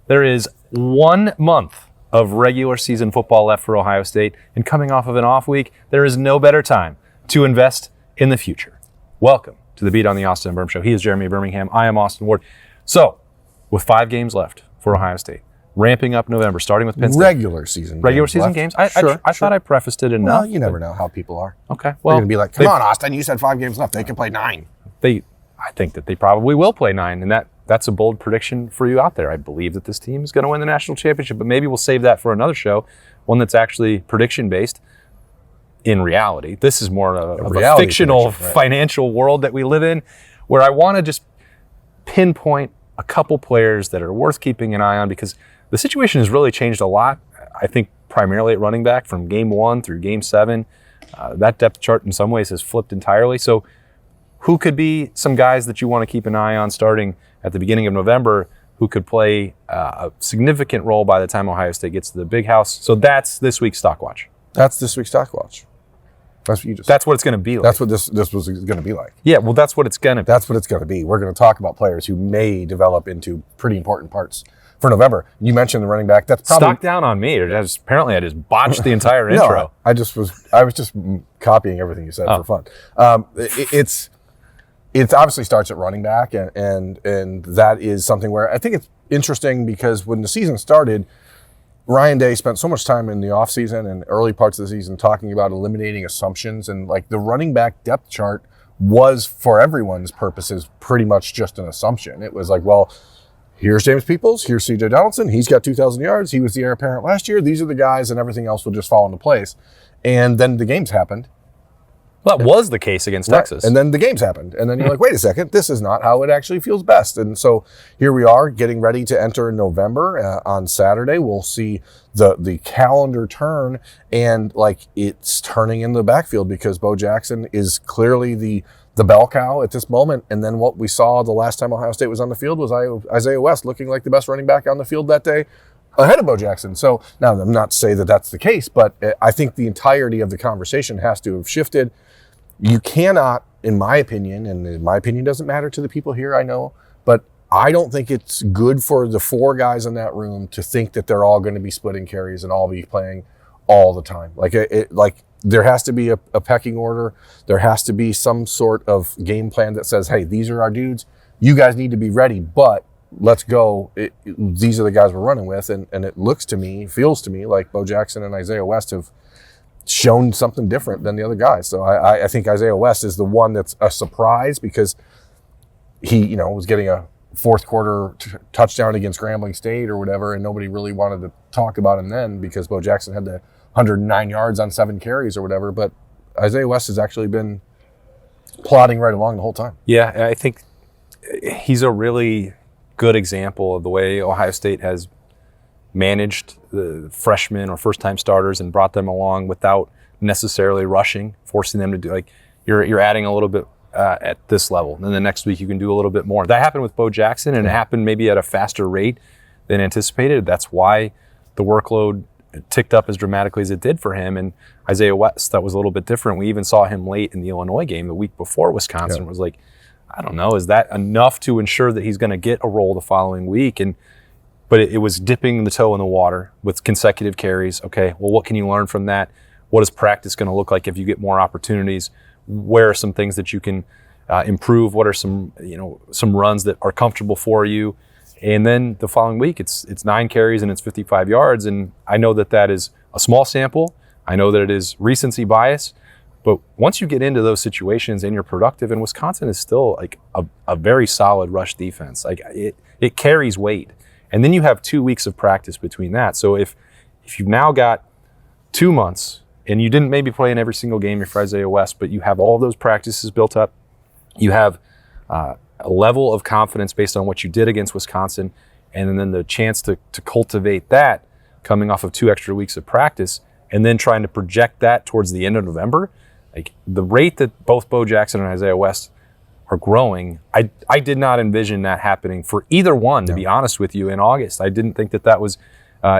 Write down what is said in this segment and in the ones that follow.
There is 1 month of regular season football left for Ohio State, and coming off of an off week, there is no better time to invest in the future. Welcome to the Beat on the Austin and Birm Show. He is Jeremy Birmingham. I am Austin Ward. So, with 5 games left for Ohio State, ramping up November, starting with Penn State. Regular season games. I thought I prefaced it enough. Well, you never know how people are. Okay. Well, they're going to be like, come on, Austin, you said 5 games left. They can play 9. I think that they probably will play 9, and that's a bold prediction for you out there. I believe that this team is going to win the national championship, but maybe we'll save that for another show, one that's actually prediction-based in reality. This is more of a fictional financial world that we live in, where I want to just pinpoint a couple players that are worth keeping an eye on, because the situation has really changed a lot. I think primarily at running back from game 1 through game 7. That depth chart in some ways has flipped entirely. So who could be some guys that you want to keep an eye on starting at the beginning of November who could play a significant role by the time Ohio State gets to the big house? So that's this week's Stock Watch. That's this week's Stock Watch. That's what you just. That's what it's going to be like. That's what this was going to be like. Yeah, well, that's what it's going to be. That's what it's going to be. We're going to talk about players who may develop into pretty important parts for November. You mentioned the running bait's probably stock down on me. Apparently, I just botched the entire intro. No, I was just copying everything you said for fun. It obviously starts at running back, and that is something where I think it's interesting, because when the season started, Ryan Day spent so much time in the offseason and early parts of the season talking about eliminating assumptions, and like the running back depth chart was, for everyone's purposes, pretty much just an assumption. It was like, well, here's James Peoples, here's C.J. Donaldson, he's got 2,000 yards, he was the heir apparent last year, these are the guys, and everything else will just fall into place. And then the games happened. Well, that was the case against Texas. And then the games happened. And then you're like, wait a second, this is not how it actually feels best. And so here we are getting ready to enter November. On Saturday, we'll see the calendar turn, and like it's turning in the backfield, because Bo Jackson is clearly the bell cow at this moment. And then what we saw the last time Ohio State was on the field was Isaiah West looking like the best running back on the field that day, ahead of Bo Jackson. So now I'm not saying that that's the case, but I think the entirety of the conversation has to have shifted. You cannot, in my opinion, and my opinion doesn't matter to the people here, I know, but I don't think it's good for the 4 guys in that room to think that they're all going to be splitting carries and all be playing all the time. Like there has to be a pecking order. There has to be some sort of game plan that says, hey, these are our dudes. You guys need to be ready, but let's go. These are the guys we're running with. And it feels to me like Bo Jackson and Isaiah West have shown something different than the other guys. So I think Isaiah West is the one that's a surprise, because he, was getting a fourth quarter touchdown against Grambling State or whatever, and nobody really wanted to talk about him then because Bo Jackson had the 109 yards on 7 carries or whatever. But Isaiah West has actually been plodding right along the whole time. Yeah, I think he's a really good example of the way Ohio State has managed the freshmen or first-time starters and brought them along without necessarily rushing, forcing them to do, like, you're adding a little bit at this level, and then the next week you can do a little bit more. That happened with Bo Jackson, and it happened maybe at a faster rate than anticipated. That's why the workload ticked up as dramatically as it did for him. And Isaiah West, that was a little bit different. We even saw him late in the Illinois game the week before Wisconsin. Was like, I don't know, is that enough to ensure that he's going to get a role the following week? But it was dipping the toe in the water with consecutive carries. Okay, well, what can you learn from that? What is practice going to look like if you get more opportunities? Where are some things that you can improve? What are some runs that are comfortable for you? And then the following week, it's 9 carries and it's 55 yards. And I know that is a small sample. I know that it is recency bias. But once you get into those situations and you're productive, and Wisconsin is still like a very solid rush defense. Like it carries weight. And then you have 2 weeks of practice between that. So if you've now got 2 months and you didn't maybe play in every single game for Isaiah West, but you have all of those practices built up, you have a level of confidence based on what you did against Wisconsin, and then the chance to cultivate that coming off of 2 extra weeks of practice, and then trying to project that towards the end of November, like the rate that both Bo Jackson and Isaiah West are growing, I did not envision that happening for either one, to be honest with you, in August. I didn't think that was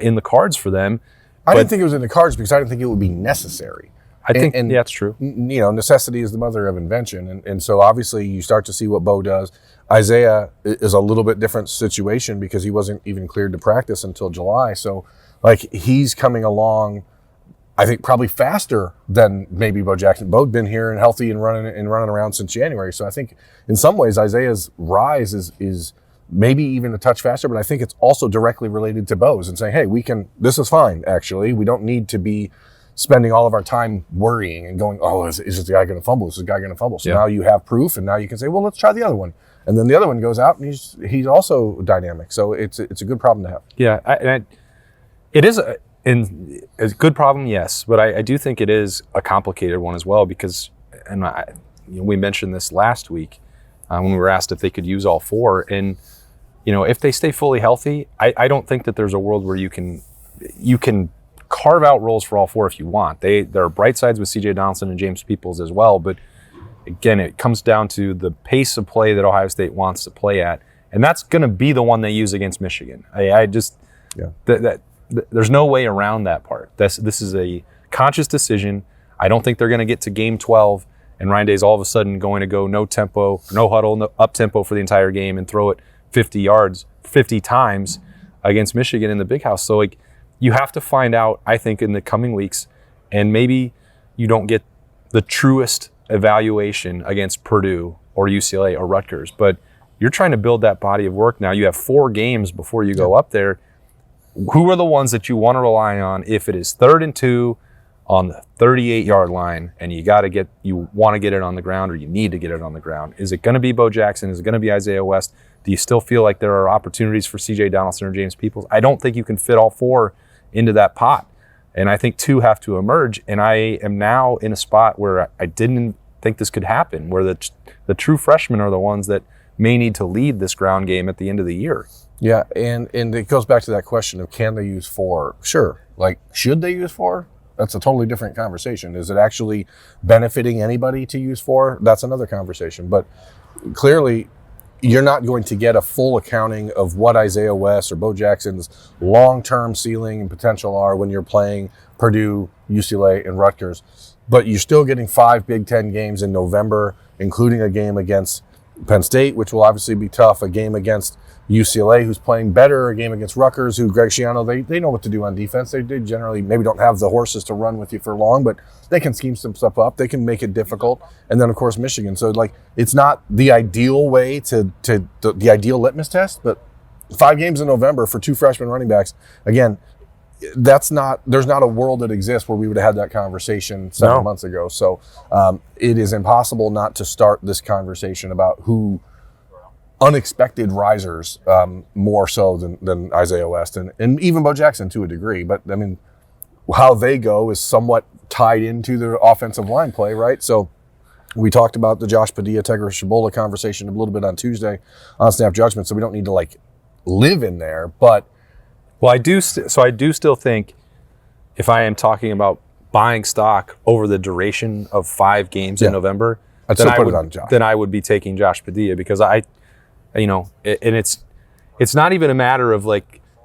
in the cards for them. I didn't think it was in the cards because I didn't think it would be necessary. I think that's true. Necessity is the mother of invention. And so obviously you start to see what Bo does. Isaiah is a little bit different situation because he wasn't even cleared to practice until July. So like he's coming along, I think probably faster than maybe Bo Jackson. Bo's been here and healthy and running around since January. So I think in some ways Isaiah's rise is maybe even a touch faster, but I think it's also directly related to Bo's and saying, hey, this is fine, actually. We don't need to be spending all of our time worrying and going, oh, is this guy going to fumble? Is this guy going to fumble? So now you have proof, and now you can say, well, let's try the other one. And then the other one goes out, and he's also dynamic. So it's a good problem to have. Yeah, it is a good problem, yes, but I do think it is a complicated one as well because, we mentioned this last week when we were asked if they could use all four, and if they stay fully healthy, I don't think that there's a world where you can carve out roles for all four if you want. There are bright sides with C.J. Donaldson and James Peoples as well, but again, it comes down to the pace of play that Ohio State wants to play at, and that's going to be the one they use against Michigan. There's no way around that part. This is a conscious decision. I don't think they're going to get to game 12 and Ryan Day's all of a sudden going to go no tempo, no huddle, no up tempo for the entire game and throw it 50 yards 50 times against Michigan in the Big House. So you have to find out, I think, in the coming weeks, and maybe you don't get the truest evaluation against Purdue or UCLA or Rutgers, but you're trying to build that body of work now. You have 4 games before you go up there. Who are the ones that you want to rely on if it is 3rd and 2 on the 38-yard line and you want to get it on the ground or you need to get it on the ground? Is it going to be Bo Jackson? Is it going to be Isaiah West? Do you still feel like there are opportunities for C.J. Donaldson or James Peoples? I don't think you can fit all 4 into that pot. And I think 2 have to emerge. And I am now in a spot where I didn't think this could happen, where the true freshmen are the ones that may need to lead this ground game at the end of the year. Yeah, and it goes back to that question of can they use 4? Sure. Should they use 4? That's a totally different conversation. Is it actually benefiting anybody to use 4? That's another conversation. But clearly, you're not going to get a full accounting of what Isaiah West or Bo Jackson's long-term ceiling and potential are when you're playing Purdue, UCLA, and Rutgers. But you're still getting 5 Big Ten games in November, including a game against Penn State, which will obviously be tough, a game against UCLA, who's playing better, a game against Rutgers, who Greg Schiano, they know what to do on defense. They generally maybe don't have the horses to run with you for long, but they can scheme some stuff up. They can make it difficult. And then, of course, Michigan. So, it's not the ideal way to the ideal litmus test, but 5 games in November for 2 freshman running backs, again, there's not a world that exists where we would have had that conversation 7 months ago. So it is impossible not to start this conversation about who unexpected risers more so than Isaiah West and even Bo Jackson to a degree. But, I mean, how they go is somewhat tied into the offensive line play, right? So we talked about the Josh Padilla, Tegra Shabola conversation a little bit on Tuesday on Snap Judgment, so we don't need to, live in there. But well, I do still think if I am talking about buying stock over the duration of 5 games in November, then I would be taking Josh Padilla because and it's not even a matter of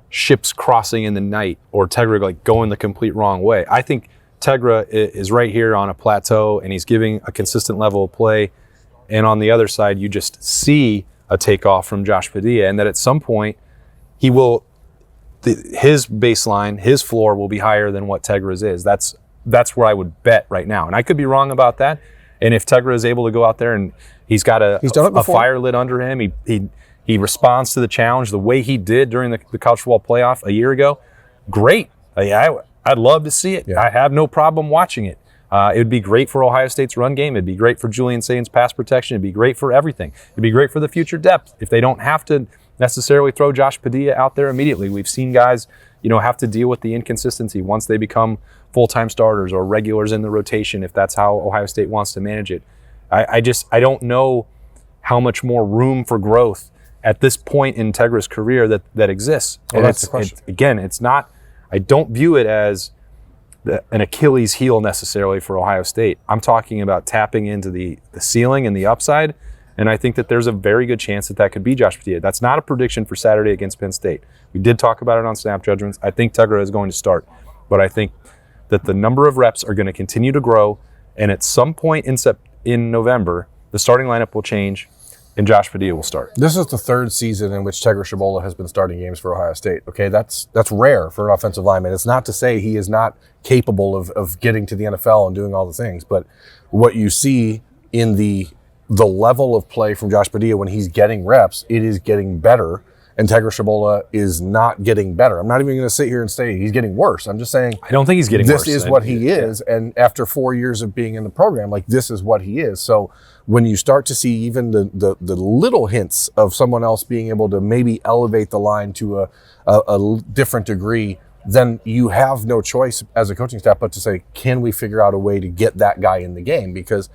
ships crossing in the night or Tegra going the complete wrong way. I think Tegra is right here on a plateau and he's giving a consistent level of play. And on the other side, you just see a takeoff from Josh Padilla, and that at some point his baseline, his floor will be higher than what Tegra's is. That's where I would bet right now. And I could be wrong about that. And if Tegra is able to go out there and he's got a fire lit under him, he responds to the challenge the way he did during the college football playoff a year ago, great. I'd love to see it. Yeah. I have no problem watching it. It would be great for Ohio State's run game. It'd be great for Julian Saint's pass protection. It'd be great for everything. It'd be great for the future depth. If they don't have to necessarily throw Josh Padilla out there immediately. We've seen guys, have to deal with the inconsistency once they become full-time starters or regulars in the rotation, if that's how Ohio State wants to manage it. I don't know how much more room for growth at this point in Tegra's career that exists. Well, that's the question. It's not, I don't view it as an Achilles heel necessarily for Ohio State. I'm talking about tapping into the ceiling and the upside. And I think that there's a very good chance that could be Josh Padilla. That's not a prediction for Saturday against Penn State. We did talk about it on Snap Judgments. I think Tegra is going to start. But I think that the number of reps are going to continue to grow, and at some point in November, the starting lineup will change, and Josh Padilla will start. This is the third season in which Tegra Shabola has been starting games for Ohio State. Okay, that's rare for an offensive lineman. It's not to say he is not capable of getting to the NFL and doing all the things, but what you see in the level of play from Josh Padilla when he's getting reps, it is getting better, and Tegra Shabola is not getting better. I'm not even going to sit here and say he's getting worse. I'm just saying I don't think he's getting worse. This is what he is, and after 4 years of being in the program, like this is what he is. So when you start to see even the little hints of someone else being able to maybe elevate the line to a different degree, then you have no choice as a coaching staff but to say, can we figure out a way to get that guy in the game? Because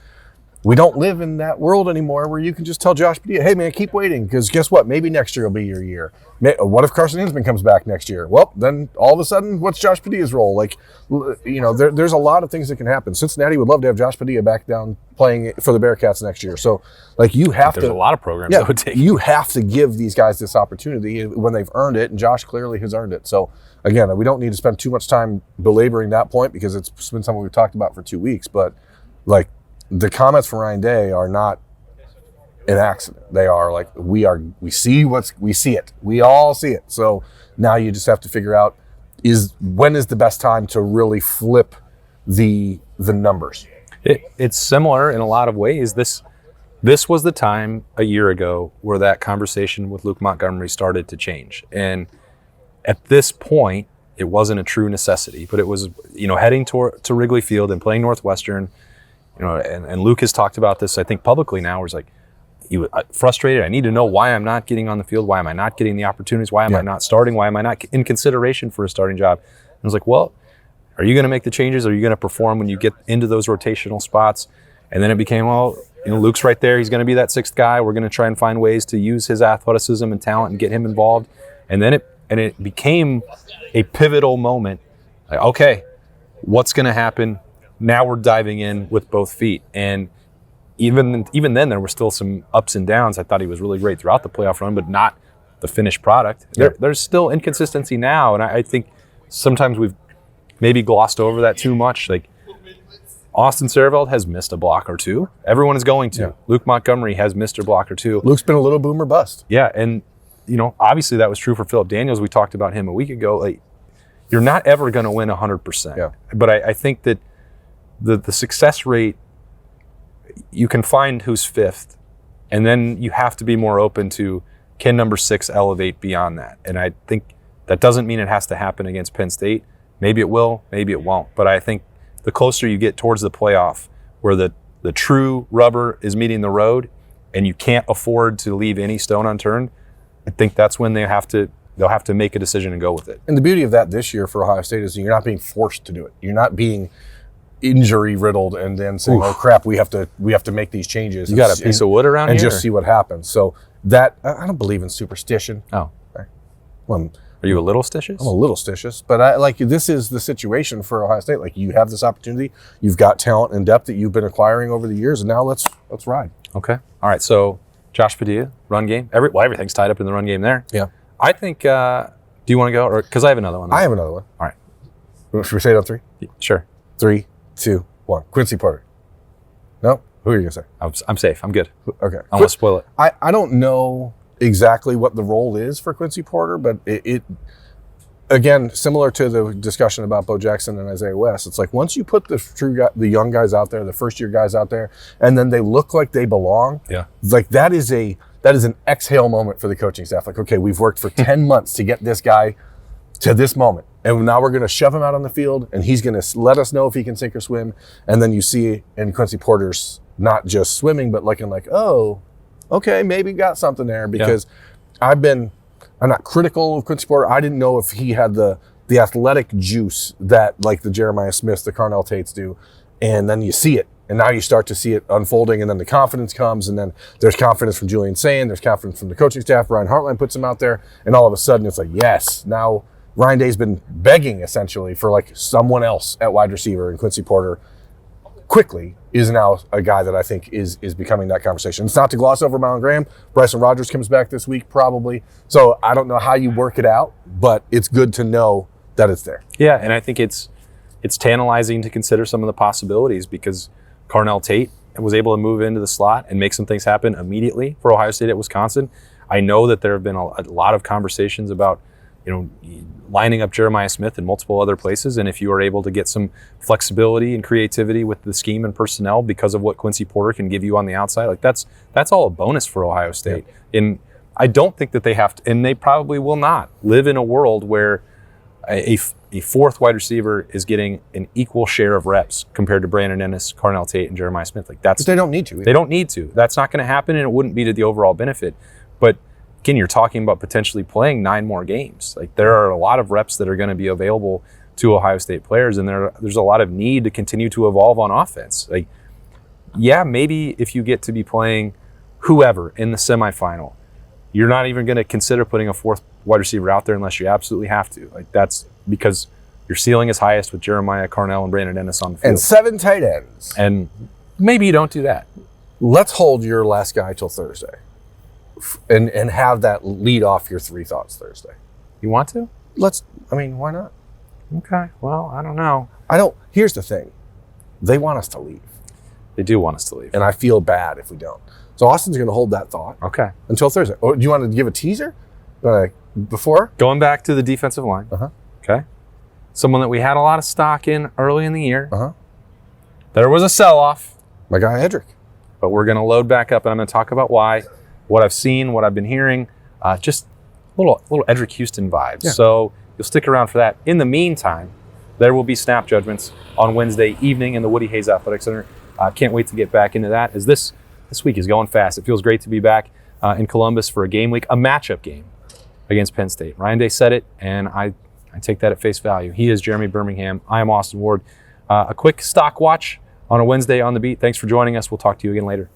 we don't live in that world anymore where you can just tell Josh Padilla, hey, man, keep waiting, because guess what? Maybe next year will be your year. What if Carson Hinsman comes back next year? Well, then all of a sudden, what's Josh Padilla's role? Like, you know, there's a lot of things that can happen. Cincinnati would love to have Josh Padilla back down playing for the Bearcats next year. So, like, you have to. There's a lot of programs that would take. You have to give these guys this opportunity when they've earned it, and Josh clearly has earned it. So, again, we don't need to spend too much time belaboring that point because it's been something we've talked about for 2 weeks. But, like, the comments from Ryan Day are not an accident. They are like, we see it. We all see it. So now you just have to figure out when is the best time to really flip the numbers. It's similar in a lot of ways. This was the time a year ago where that conversation with Luke Montgomery started to change. And at this point, it wasn't a true necessity, but it was, heading to Wrigley Field and playing Northwestern. And Luke has talked about this, I think, publicly now, where he's like, frustrated. I need to know why I'm not getting on the field. Why am I not getting the opportunities? Why am I not starting? Why am I not in consideration for a starting job? And I was like, well, are you going to make the changes? Are you going to perform when you get into those rotational spots? And then it became, well, Luke's right there. He's going to be that sixth guy. We're going to try and find ways to use his athleticism and talent and get him involved. And then it became a pivotal moment. Like, okay, what's going to happen? Now we're diving in with both feet. And even then, there were still some ups and downs. I thought he was really great throughout the playoff run, but not the finished product. There's still inconsistency now, and I think sometimes we've maybe glossed over that too much. Like, Austin Sehraveld has missed a block or two. Everyone is going to. Yeah. Luke Montgomery has missed a block or two. Luke's been a little boom or bust. Yeah, and obviously that was true for Phillip Daniels. We talked about him a week ago. Like, you're not ever going to win 100%. Yeah. But I think that the success rate, you can find who's fifth, and then you have to be more open to, can number 6 elevate beyond that? And I think that doesn't mean it has to happen against Penn State. Maybe it will, maybe it won't. But I think the closer you get towards the playoff, where the true rubber is meeting the road and you can't afford to leave any stone unturned, I think that's when they'll have to make a decision and go with it. And the beauty of that this year for Ohio State is you're not being forced to do it. You're not being injury riddled and then saying, "Oh crap, we have to make these changes." You got a piece of wood around and here, just see what happens. So that I don't believe in superstition. Oh, well, are you a little stitious? I'm a little stitious, but this is the situation for Ohio State. Like, you have this opportunity, you've got talent and depth that you've been acquiring over the years, and now let's ride. Okay, all right. So Josh Padilla, run game. Everything's tied up in the run game there. Yeah, I think. Do you want to go, or because I have another one? I have another one. All right. Should we say it on 3? Sure. 3, 2, 1. Quincy Porter. No? Who are you going to say? I'm safe. I'm good. Okay. I want to spoil it. I don't know exactly what the role is for Quincy Porter, but it again, similar to the discussion about Bo Jackson and Isaiah West, it's like once you put the young guys out there, the first-year guys out there, and then they look like they belong, like that is an exhale moment for the coaching staff. Like, okay, we've worked for 10 months to get this guy to this moment. And now we're going to shove him out on the field, and he's going to let us know if he can sink or swim. And then you see in Quincy Porter's not just swimming, but looking like, oh, okay, maybe got something there. Because I'm not critical of Quincy Porter. I didn't know if he had the athletic juice that like the Jeremiah Smiths, the Carnell Tates do. And then you see it. And now you start to see it unfolding, and then the confidence comes, and then there's confidence from Julian Sayin, there's confidence from the coaching staff. Ryan Hartline puts him out there, and all of a sudden it's like, yes, now Ryan Day's been begging essentially for like someone else at wide receiver, and Quincy Porter quickly is now a guy that I think is becoming that conversation. It's not to gloss over Marlon Graham. Bryson Rogers comes back this week probably. So I don't know how you work it out, but it's good to know that it's there. Yeah, and I think it's it's tantalizing to consider some of the possibilities because Carnell Tate was able to move into the slot and make some things happen immediately for Ohio State at Wisconsin. I know that there have been a lot of conversations about, lining up Jeremiah Smith in multiple other places, and if you are able to get some flexibility and creativity with the scheme and personnel because of what Quincy Porter can give you on the outside, like that's all a bonus for Ohio State. Yeah. And I don't think that they have to, and they probably will not, live in a world where a fourth wide receiver is getting an equal share of reps compared to Brandon Ennis, Carnell Tate, and Jeremiah Smith. Like that's, but they don't need to. Either. They don't need to. That's not going to happen, and it wouldn't be to the overall benefit. But again, you're talking about potentially playing 9 more games. Like there are a lot of reps that are going to be available to Ohio State players, and there's a lot of need to continue to evolve on offense. Like, yeah, maybe if you get to be playing whoever in the semifinal, you're not even going to consider putting a fourth wide receiver out there unless you absolutely have to. Like that's because your ceiling is highest with Jeremiah, Carnell, and Brandon Ennis on the field. And 7 tight ends. And maybe you don't do that. Let's hold your last guy till Thursday. And have that lead off your 3 thoughts Thursday. You want to? Why not? Okay. Well, I don't know. Here's the thing. They want us to leave. They do want us to leave. And I feel bad if we don't. So Austin's going to hold that thought. Okay. Until Thursday. Oh, do you want to give a teaser? Before? Going back to the defensive line. Uh-huh. Okay. Someone that we had a lot of stock in early in the year. Uh-huh. There was a sell-off. My guy, Edric. But we're going to load back up, and I'm going to talk about why, what I've seen, what I've been hearing, just little Edric Houston vibes. Yeah. So you'll stick around for that. In the meantime, there will be snap judgments on Wednesday evening in the Woody Hayes Athletic Center. Can't wait to get back into that, as this week is going fast. It feels great to be back in Columbus for a game week, a matchup game against Penn State. Ryan Day said it, and I take that at face value. He is Jeremy Birmingham. I am Austin Ward. A quick stock watch on a Wednesday on the beat. Thanks for joining us. We'll talk to you again later.